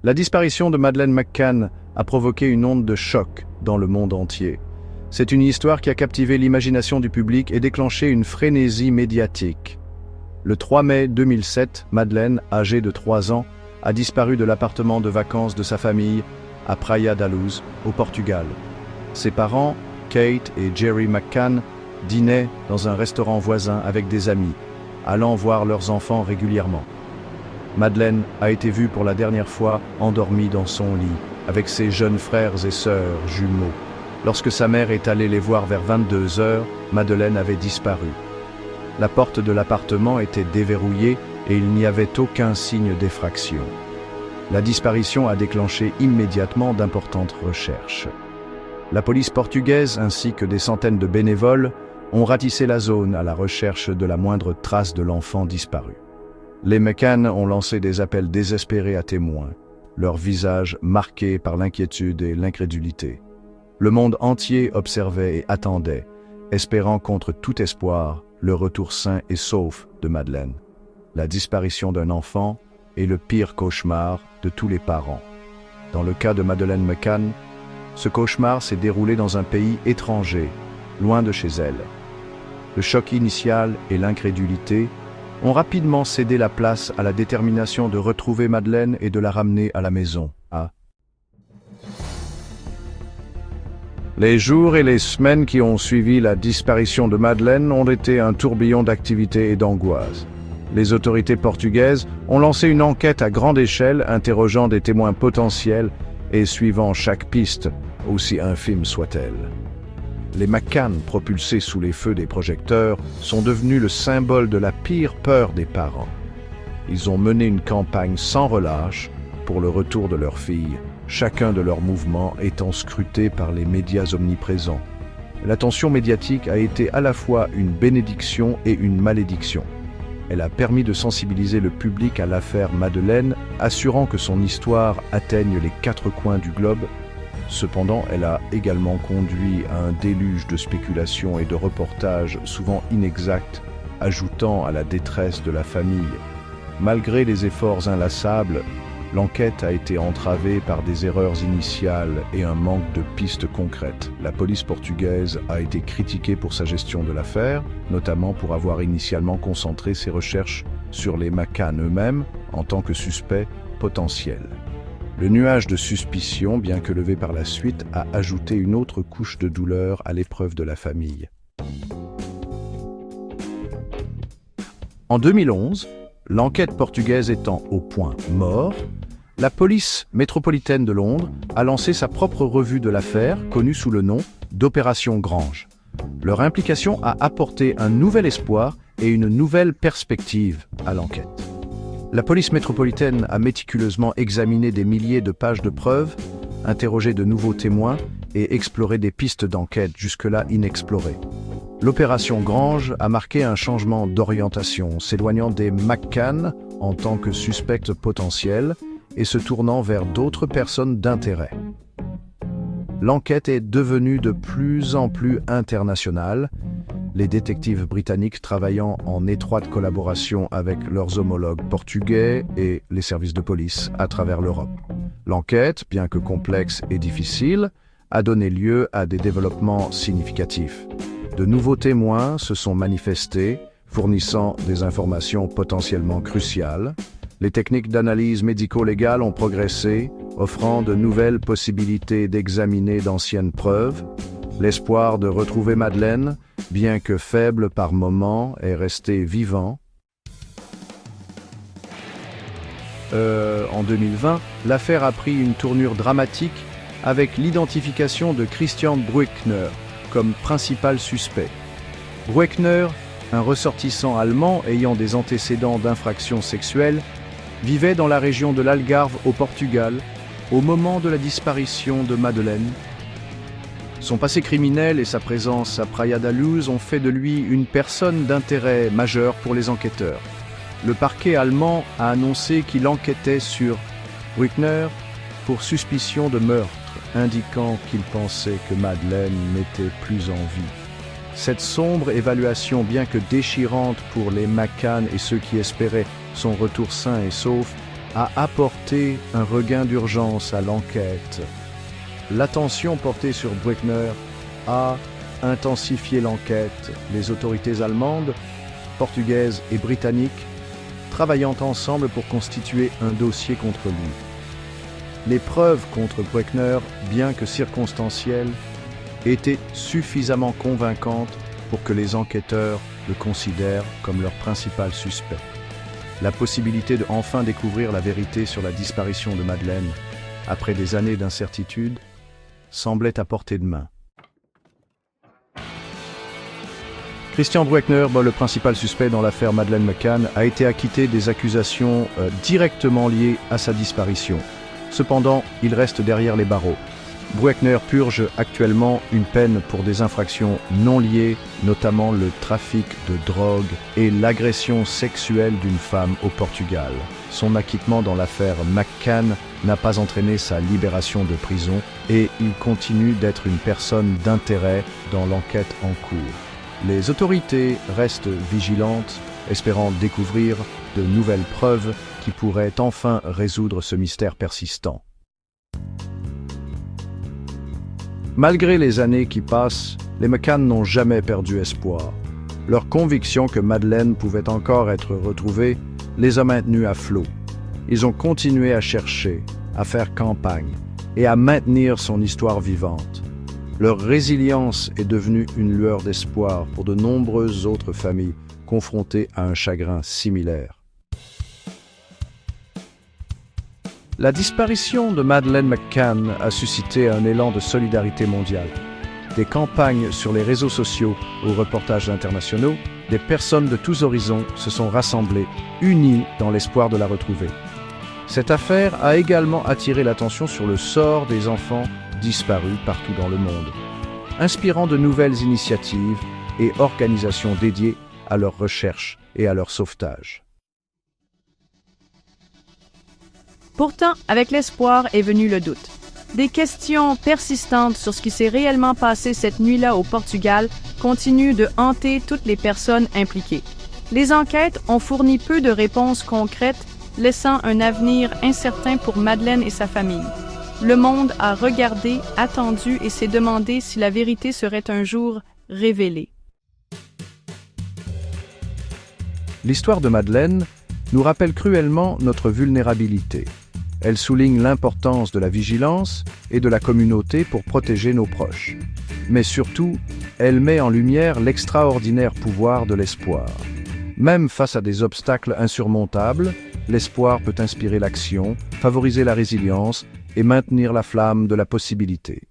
La disparition de Madeleine McCann a provoqué une onde de choc dans le monde entier. C'est une histoire qui a captivé l'imagination du public et déclenché une frénésie médiatique. Le 3 mai 2007, Madeleine, âgée de 3 ans, a disparu de l'appartement de vacances de sa famille à Praia da Luz, au Portugal. Ses parents, Kate et Jerry McCann, dînaient dans un restaurant voisin avec des amis, allant voir leurs enfants régulièrement. Madeleine a été vue pour la dernière fois endormie dans son lit, avec ses jeunes frères et sœurs jumeaux. Lorsque sa mère est allée les voir vers 22 heures, Madeleine avait disparu. La porte de l'appartement était déverrouillée et il n'y avait aucun signe d'effraction. La disparition a déclenché immédiatement d'importantes recherches. La police portugaise ainsi que des centaines de bénévoles ont ratissé la zone à la recherche de la moindre trace de l'enfant disparu. Les McCann ont lancé des appels désespérés à témoins, leurs visages marqués par l'inquiétude et l'incrédulité. Le monde entier observait et attendait, espérant contre tout espoir le retour sain et sauf de Madeleine. La disparition d'un enfant est le pire cauchemar de tous les parents. Dans le cas de Madeleine McCann, ce cauchemar s'est déroulé dans un pays étranger, loin de chez elle. Le choc initial et l'incrédulité ont rapidement cédé la place à la détermination de retrouver Madeleine et de la ramener à la maison. Les jours et les semaines qui ont suivi la disparition de Madeleine ont été un tourbillon d'activité et d'angoisse. Les autorités portugaises ont lancé une enquête à grande échelle, interrogeant des témoins potentiels et suivant chaque piste, aussi infime soit-elle. Les McCann, propulsés sous les feux des projecteurs, sont devenus le symbole de la pire peur des parents. Ils ont mené une campagne sans relâche pour le retour de leur fille, chacun de leurs mouvements étant scruté par les médias omniprésents. L'attention médiatique a été à la fois une bénédiction et une malédiction. Elle a permis de sensibiliser le public à l'affaire Madeleine, assurant que son histoire atteigne les 4 coins du globe. Cependant, elle a également conduit à un déluge de spéculations et de reportages souvent inexacts, ajoutant à la détresse de la famille. Malgré les efforts inlassables, l'enquête a été entravée par des erreurs initiales et un manque de pistes concrètes. La police portugaise a été critiquée pour sa gestion de l'affaire, notamment pour avoir initialement concentré ses recherches sur les McCann eux-mêmes en tant que suspects potentiels. Le nuage de suspicion, bien que levé par la suite, a ajouté une autre couche de douleur à l'épreuve de la famille. En 2011, l'enquête portugaise étant au point mort, la police métropolitaine de Londres a lancé sa propre revue de l'affaire, connue sous le nom d'Opération Grange. Leur implication a apporté un nouvel espoir et une nouvelle perspective à l'enquête. La police métropolitaine a méticuleusement examiné des milliers de pages de preuves, interrogé de nouveaux témoins et exploré des pistes d'enquête jusque-là inexplorées. L'opération Grange a marqué un changement d'orientation, s'éloignant des McCann en tant que suspects potentiels et se tournant vers d'autres personnes d'intérêt. L'enquête est devenue de plus en plus internationale, les détectives britanniques travaillant en étroite collaboration avec leurs homologues portugais et les services de police à travers l'Europe. L'enquête, bien que complexe et difficile, a donné lieu à des développements significatifs. De nouveaux témoins se sont manifestés, fournissant des informations potentiellement cruciales. Les techniques d'analyse médico-légale ont progressé, offrant de nouvelles possibilités d'examiner d'anciennes preuves. L'espoir de retrouver Madeleine, bien que faible par moments, est resté vivant. En 2020, l'affaire a pris une tournure dramatique avec l'identification de Christian Brueckner comme principal suspect. Brueckner, un ressortissant allemand ayant des antécédents d'infractions sexuelles, vivait dans la région de l'Algarve au Portugal au moment de la disparition de Madeleine. Son passé criminel et sa présence à Praia da Luz ont fait de lui une personne d'intérêt majeur pour les enquêteurs. Le parquet allemand a annoncé qu'il enquêtait sur Brueckner pour suspicion de meurtre, indiquant qu'il pensait que Madeleine n'était plus en vie. Cette sombre évaluation, bien que déchirante pour les McCann et ceux qui espéraient son retour sain et sauf, a apporté un regain d'urgence à l'enquête. L'attention portée sur Brückner a intensifié l'enquête. Les autorités allemandes, portugaises et britanniques travaillant ensemble pour constituer un dossier contre lui. Les preuves contre Brückner, bien que circonstancielles, étaient suffisamment convaincantes pour que les enquêteurs le considèrent comme leur principal suspect. La possibilité de enfin découvrir la vérité sur la disparition de Madeleine, après des années d'incertitude, semblait à portée de main. Christian Brückner, le principal suspect dans l'affaire Madeleine McCann, a été acquitté des accusations directement liées à sa disparition. Cependant, il reste derrière les barreaux. Brückner purge actuellement une peine pour des infractions non liées, notamment le trafic de drogue et l'agression sexuelle d'une femme au Portugal. Son acquittement dans l'affaire McCann n'a pas entraîné sa libération de prison et il continue d'être une personne d'intérêt dans l'enquête en cours. Les autorités restent vigilantes, espérant découvrir de nouvelles preuves qui pourraient enfin résoudre ce mystère persistant. Malgré les années qui passent, les McCann n'ont jamais perdu espoir. Leur conviction que Madeleine pouvait encore être retrouvée les a maintenus à flot. Ils ont continué à chercher, à faire campagne et à maintenir son histoire vivante. Leur résilience est devenue une lueur d'espoir pour de nombreuses autres familles confrontées à un chagrin similaire. La disparition de Madeleine McCann a suscité un élan de solidarité mondiale. Des campagnes sur les réseaux sociaux aux reportages internationaux, des personnes de tous horizons se sont rassemblées, unies dans l'espoir de la retrouver. Cette affaire a également attiré l'attention sur le sort des enfants disparus partout dans le monde, inspirant de nouvelles initiatives et organisations dédiées à leur recherche et à leur sauvetage. Pourtant, avec l'espoir est venu le doute. Des questions persistantes sur ce qui s'est réellement passé cette nuit-là au Portugal continuent de hanter toutes les personnes impliquées. Les enquêtes ont fourni peu de réponses concrètes, laissant un avenir incertain pour Madeleine et sa famille. Le monde a regardé, attendu et s'est demandé si la vérité serait un jour révélée. L'histoire de Madeleine nous rappelle cruellement notre vulnérabilité. Elle souligne l'importance de la vigilance et de la communauté pour protéger nos proches. Mais surtout, elle met en lumière l'extraordinaire pouvoir de l'espoir. Même face à des obstacles insurmontables, l'espoir peut inspirer l'action, favoriser la résilience et maintenir la flamme de la possibilité.